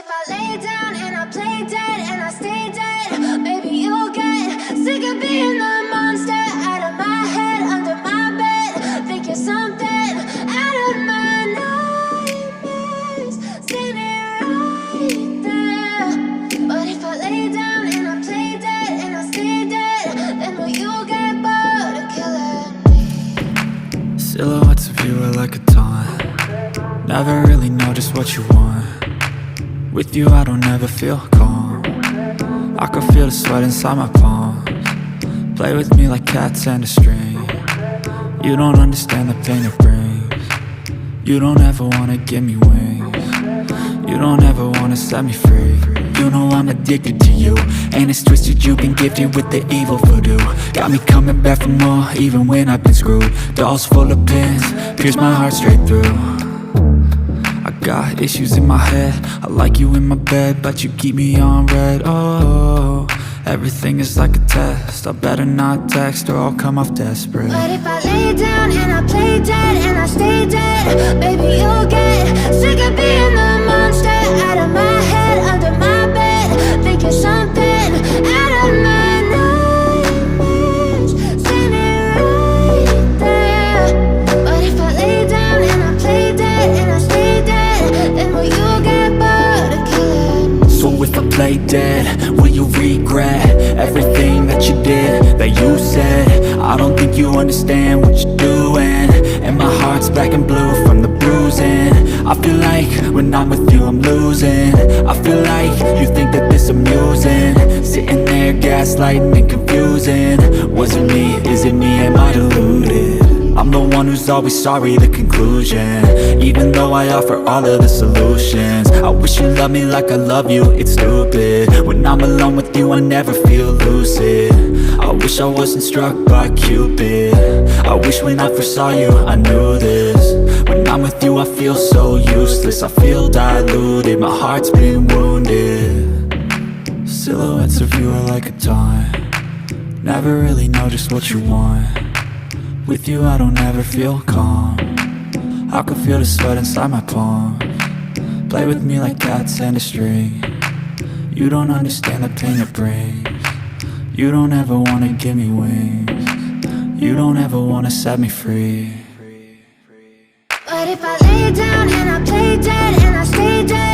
if I lay down and I play dead and I stay dead, maybe you'll get sick of being the monster out of my head, under my bed. Think you're something out of my nightmares, standing right there. But if I lay down and I play dead and I stay dead, then will you get bored of killing me? Silhouettes of you are like a taunt. Never really know just what you want. With you I don't ever feel calm. I can feel the sweat inside my palms. Play with me like cats and a string. You don't understand the pain it brings. You don't ever wanna give me wings. You don't ever wanna set me free. You know I'm addicted to you, and it's twisted, you've been gifted with the evil voodoo. Got me coming back for more, even when I've been screwed. Dolls full of pins, pierce my heart straight through. I got issues in my head, I like you in my bed, but you keep me on red. Oh, everything is like a test, I better not text or I'll come off desperate. But if I lay down and I play dead and I stay dead, baby you'll get sick of being the monster out of my head, under my bed. Think you're something out of my nightmares, standing right there. But if I lay down and I play dead and I stay dead, then will you get bored of killing me? So if I play dead, will you regret everything that you did, that you said? I don't think you understand what you're doing, and my heart's black and blue from the bruising. I feel like when I'm with you I'm losing. I feel like you think that this amusing, sitting there gaslighting and confusing. Was it me? Is it me? Am I deluded? I'm the one who's always sorry, the conclusion, even though I offer all of the solutions. I wish you loved me like I love you, it's stupid. When I'm alone with you I never feel lucid. I wish I wasn't struck by Cupid. I wish when I first saw you I knew this. When I'm with you I feel so useless, I feel diluted, my heart's been wounded. Silhouettes of you are like a taunt. Never really know just what you want. With you I don't ever feel calm. I can feel the sweat inside my palms. Play with me like cats and a string. You don't understand the pain it brings. You don't ever wanna give me wings. You don't ever wanna set me free. But if I lay down and I play dead and I stay dead,